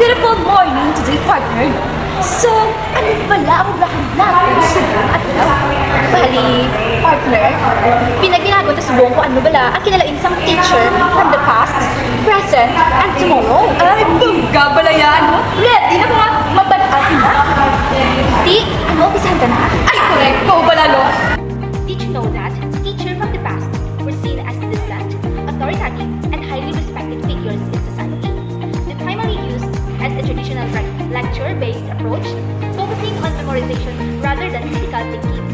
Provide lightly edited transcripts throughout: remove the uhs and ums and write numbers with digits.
beautiful morning today, partner. So, ano pala ang rahan natin sa buong adlaw? Bali, partner, pinaginago sa buong ko ano bala ang kinalain sang teacher from the past, present, and tomorrow. Ay, bungga bala yan, no? Ready na mga mabanatin na? Di, ano, bisahan ka na? Ay, correct, ko bala, no? Did you know that teachers from the past were seen as distant, authoritative, and highly respected figures in society? They primarily used as a traditional lecture-based approach, focusing on memorization rather than critical thinking.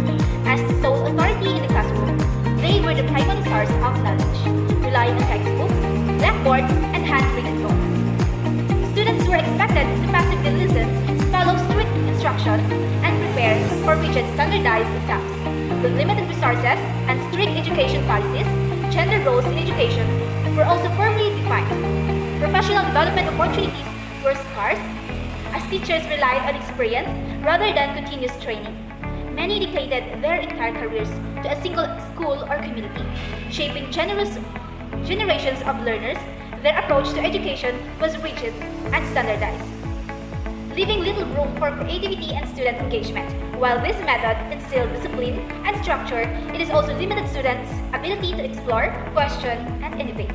As the sole authority in the classroom, they were the primary source of knowledge, relying on textbooks, blackboards, and handwritten notes. Students were expected to passively listen, follow strict instructions, and prepare for rigid standardized exams. With limited resources and strict education policies, gender roles in education were also firmly defined. Professional development opportunities were scarce, as teachers relied on experience rather than continuous training. Many dedicated their entire careers to a single school or community, shaping generations of learners. Their approach to education was rigid and standardized, leaving little room for creativity and student engagement. While this method instilled discipline and structure, it is also limited students' ability to explore, question, and innovate.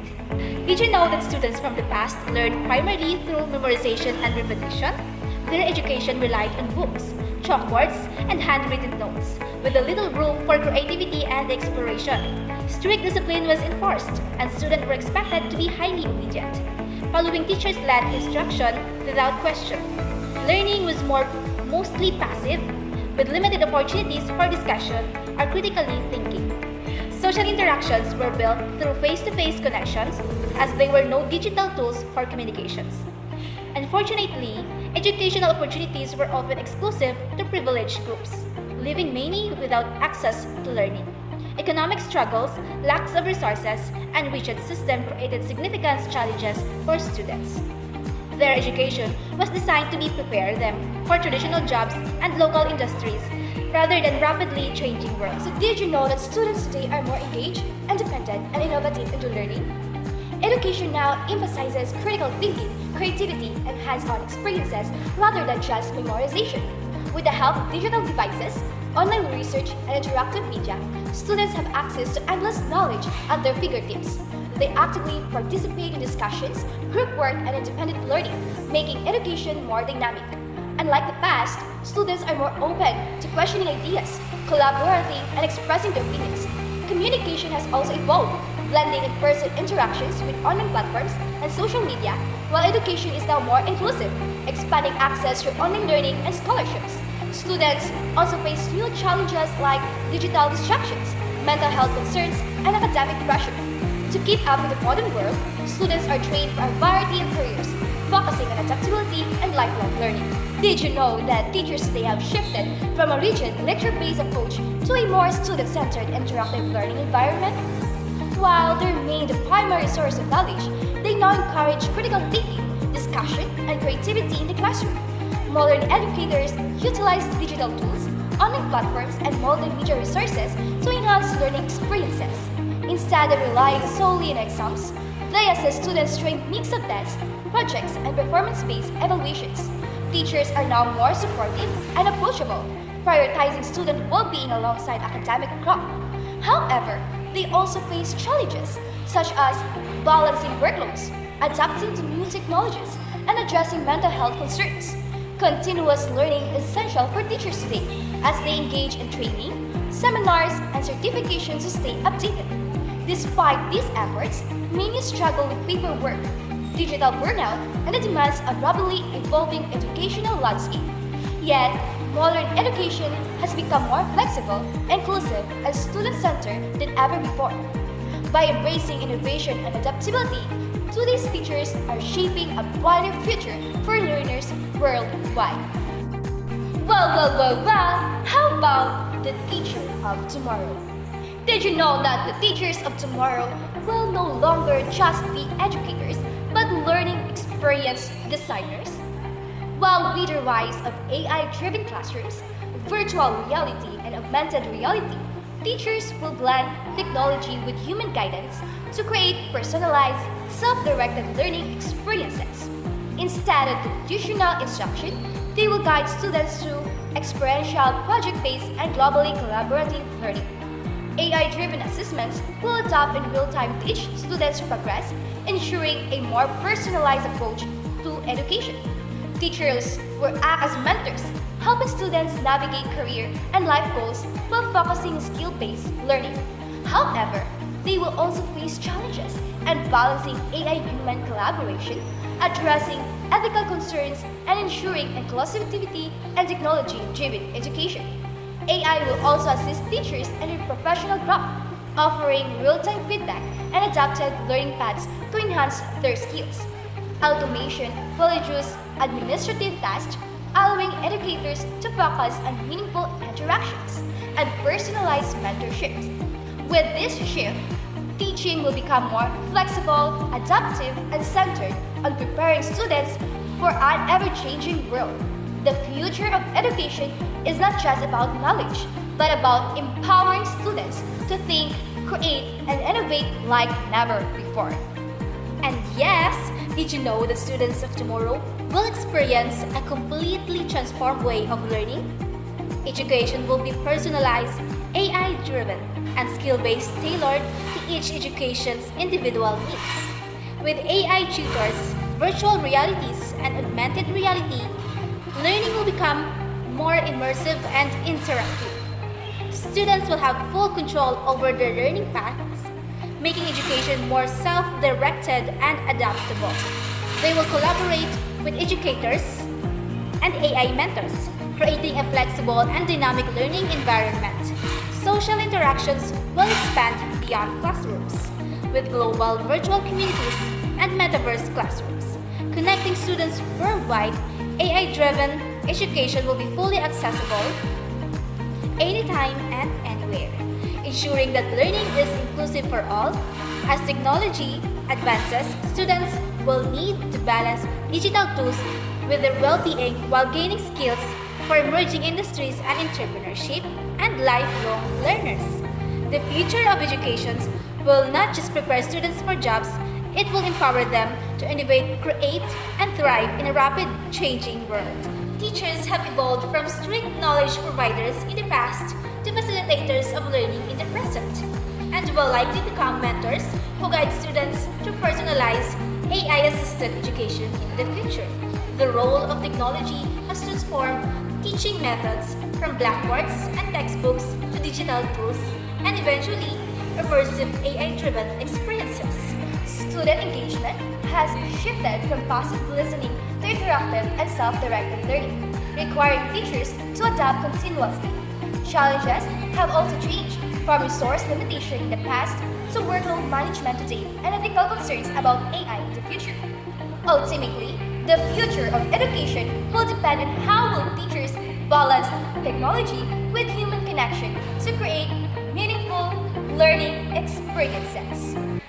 Did you know that students from the past learned primarily through memorization and repetition? Their education relied on books, chalkboards, and handwritten notes, with a little room for creativity and exploration. Strict discipline was enforced, and students were expected to be highly obedient, following teachers-led instruction without question. Learning was mostly passive, with limited opportunities for discussion or critically thinking. Social interactions were built through face-to-face connections, as there were no digital tools for communications. Unfortunately, educational opportunities were often exclusive to privileged groups, leaving many without access to learning. Economic struggles, lacks of resources, and rigid system created significant challenges for students. Their education was designed to prepare them for traditional jobs and local industries rather than rapidly changing world. So, did you know that students today are more engaged, independent, and innovative into learning? Education now emphasizes critical thinking, creativity, and hands-on experiences rather than just memorization. With the help of digital devices, online research, and interactive media, students have access to endless knowledge at their fingertips. They actively participate in discussions, group work, and independent learning, making education more dynamic. Unlike the past, students are more open to questioning ideas, collaborating, and expressing their opinions. Communication has also evolved, blending in-person interactions with online platforms and social media, while education is now more inclusive, expanding access through online learning and scholarships. Students also face new challenges like digital distractions, mental health concerns, and academic pressure. To keep up with the modern world, students are trained for a variety of careers, focusing on adaptability and lifelong learning. Did you know that teachers today have shifted from a rigid lecture-based approach to a more student-centered interactive learning environment? While they remain the primary source of knowledge, they now encourage critical thinking, discussion, and creativity in the classroom. Modern educators utilize digital tools, online platforms, and multimedia resources to enhance learning experiences. Instead of relying solely on exams, they assess students through a mix of tests, projects, and performance-based evaluations. Teachers are now more supportive and approachable, prioritizing student well-being alongside academic growth. However, they also face challenges such as balancing workloads, adapting to new technologies, and addressing mental health concerns. Continuous learning is essential for teachers today as they engage in training, seminars, and certifications to stay updated. Despite these efforts, many struggle with paperwork, digital burnout, and the demands of rapidly evolving educational landscape. Yet, modern education has become more flexible, inclusive, and student-centered than ever before. By embracing innovation and adaptability, today's teachers are shaping a brighter future for learners worldwide. Well, how about the teacher of tomorrow? Did you know that the teachers of tomorrow will no longer just be educators, but learning experience designers? While with the rise of AI-driven classrooms, virtual reality, and augmented reality, teachers will blend technology with human guidance to create personalized, self-directed learning experiences. Instead of traditional instruction, they will guide students through experiential, project-based, and globally collaborative learning. AI-driven assessments will adapt in real time to each student's progress, ensuring a more personalized approach to education. Teachers will act as mentors, helping students navigate career and life goals while focusing on skill-based learning. However, they will also face challenges and balancing AI-human collaboration, addressing ethical concerns, and ensuring inclusivity and technology-driven education. AI will also assist teachers in their professional growth, offering real-time feedback and adapted learning paths to enhance their skills. Automation will reduce administrative tasks, allowing educators to focus on meaningful interactions and personalized mentorships. With this shift, teaching will become more flexible, adaptive, and centered on preparing students for an ever-changing world. The future of education is not just about knowledge, but about empowering students to think, create, and innovate like never before. And yes, did you know that students of tomorrow will experience a completely transformed way of learning? Education will be personalized, AI-driven, and skill-based tailored to each education's individual needs. With AI tutors, virtual realities, and augmented reality, learning will become more immersive and interactive. Students will have full control over their learning paths, making education more self-directed and adaptable. They will collaborate with educators and AI mentors, creating a flexible and dynamic learning environment. Social interactions will expand beyond classrooms, with global virtual communities and metaverse classrooms. Connecting students worldwide, AI-driven education will be fully accessible anytime and anywhere, ensuring that learning is inclusive for all. As technology advances, students will need to balance digital tools with their well-being while gaining skills for emerging industries and entrepreneurship and lifelong learners. The future of education will not just prepare students for jobs, it will empower them to innovate, create, and thrive in a rapid changing world. Teachers have evolved from strict knowledge providers in the past to facilitators of learning in the present, and will likely become mentors who guide students to personalized AI-assisted education in the future. The role of technology has transformed teaching methods from blackboards and textbooks to digital tools and eventually immersive AI-driven experiences. Student engagement has shifted from passive listening to interactive and self-directed learning, requiring teachers to adapt continuously. Challenges have also changed, from resource limitation in the past to workload management today and ethical concerns about AI in the future. Ultimately, the future of education will depend on how will teachers balance technology with human connection to create meaningful learning experiences.